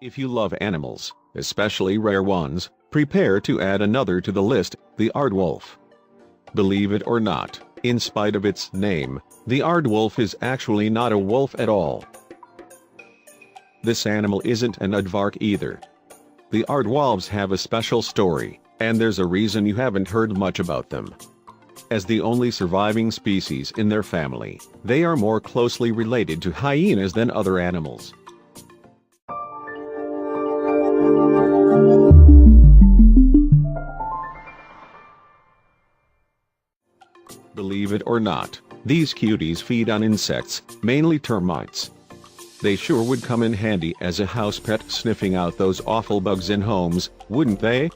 If you love animals, especially rare ones, prepare to add another to the list, the aardwolf. Believe it or not, in spite of its name, the aardwolf is actually not a wolf at all. This animal isn't an aardvark either. The aardwolves have a special story, and there's a reason you haven't heard much about them. As the only surviving species in their family, they are more closely related to hyenas than other animals. Believe it or not, these cuties feed on insects, mainly termites. They sure would come in handy as a house pet, sniffing out those awful bugs in homes, wouldn't they?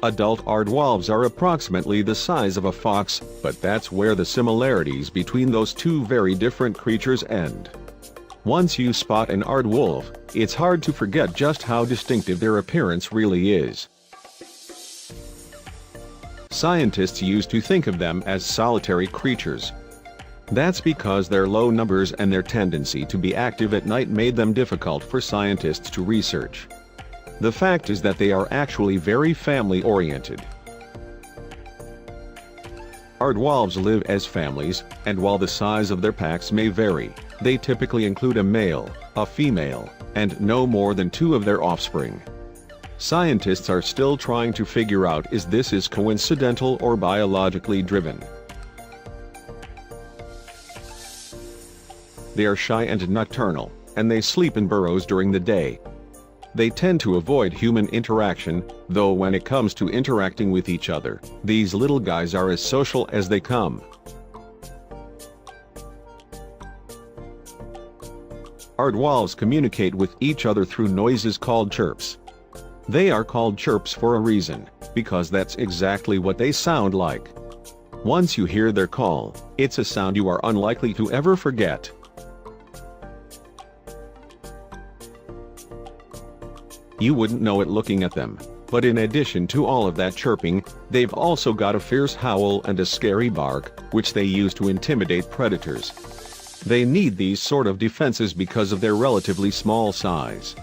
Adult aardwolves are approximately the size of a fox, but that's where the similarities between those two very different creatures end. Once you spot an aardwolf, it's hard to forget just how distinctive their appearance really is. Scientists used to think of them as solitary creatures. That's because their low numbers and their tendency to be active at night made them difficult for scientists to research. The fact is that they are actually very family-oriented. Aardwolves live as families, and while the size of their packs may vary, they typically include a male, a female, and no more than 2 of their offspring. Scientists are still trying to figure out if this is coincidental or biologically driven. They are shy and nocturnal, and they sleep in burrows during the day. They tend to avoid human interaction, though when it comes to interacting with each other, these little guys are as social as they come. Aardwolves communicate with each other through noises called chirps. They are called chirps for a reason, because that's exactly what they sound like. Once you hear their call, it's a sound you are unlikely to ever forget. You wouldn't know it looking at them, but in addition to all of that chirping, they've also got a fierce howl and a scary bark, which they use to intimidate predators. They need these sort of defenses because of their relatively small size.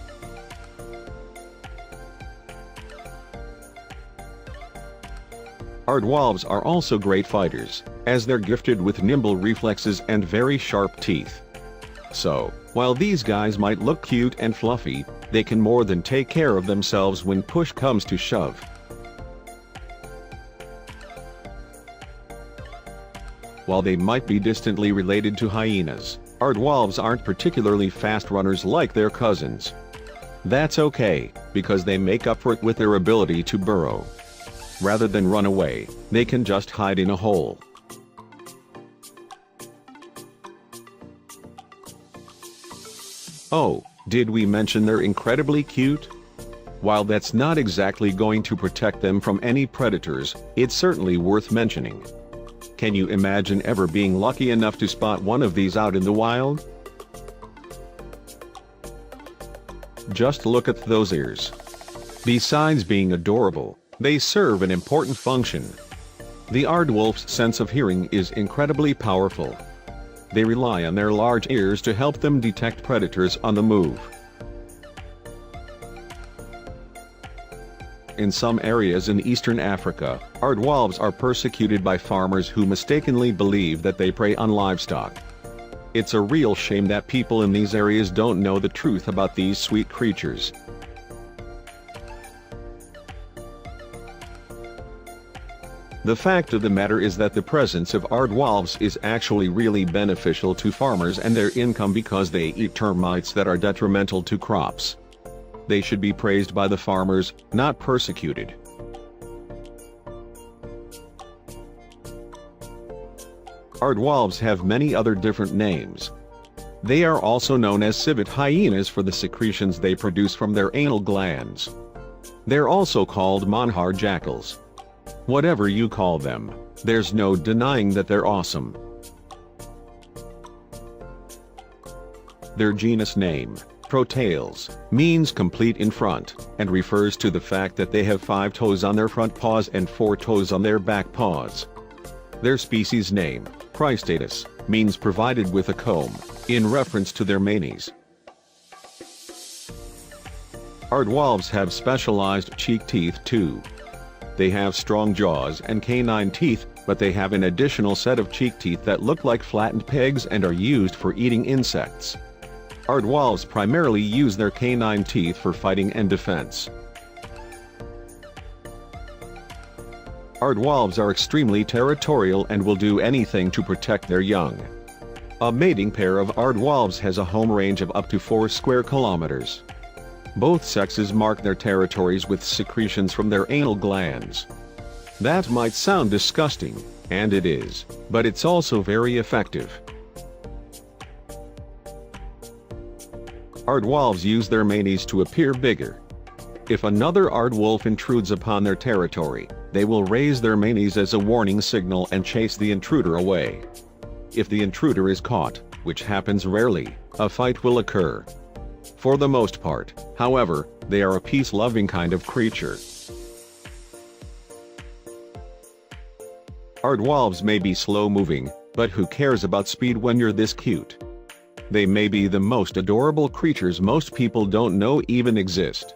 Aardwolves are also great fighters, as they're gifted with nimble reflexes and very sharp teeth. So, while these guys might look cute and fluffy, they can more than take care of themselves when push comes to shove. While they might be distantly related to hyenas, aardwolves aren't particularly fast runners like their cousins. That's okay, because they make up for it with their ability to burrow. Rather than run away, they can just hide in a hole. Oh, did we mention they're incredibly cute? While that's not exactly going to protect them from any predators, it's certainly worth mentioning. Can you imagine ever being lucky enough to spot one of these out in the wild? Just look at those ears. Besides being adorable, they serve an important function. The aardwolf's sense of hearing is incredibly powerful. They rely on their large ears to help them detect predators on the move. In some areas in eastern Africa, aardwolves are persecuted by farmers who mistakenly believe that they prey on livestock. It's a real shame that people in these areas don't know the truth about these sweet creatures. The fact of the matter is that the presence of aardwolves is actually really beneficial to farmers and their income because they eat termites that are detrimental to crops. They should be praised by the farmers, not persecuted. Aardwolves have many other different names. They are also known as civet hyenas for the secretions they produce from their anal glands. They're also called monhar jackals. Whatever you call them, there's no denying that they're awesome. Their genus name, Protales, means complete in front, and refers to the fact that they have 5 toes on their front paws and 4 toes on their back paws. Their species name, Cutest, means provided with a comb, in reference to their manes. Aardwolves have specialized cheek teeth too. They have strong jaws and canine teeth, but they have an additional set of cheek teeth that look like flattened pegs and are used for eating insects. Aardwolves primarily use their canine teeth for fighting and defense. Aardwolves are extremely territorial and will do anything to protect their young. A mating pair of aardwolves has a home range of up to 4 square kilometers. Both sexes mark their territories with secretions from their anal glands. That might sound disgusting, and it is, but it's also very effective. Aardwolves use their manes to appear bigger. If another aardwolf intrudes upon their territory, they will raise their manes as a warning signal and chase the intruder away. If the intruder is caught, which happens rarely, a fight will occur. For the most part, however, they are a peace-loving kind of creature. Aardwolves may be slow-moving, but who cares about speed when you're this cute? They may be the most adorable creatures most people don't know even exist.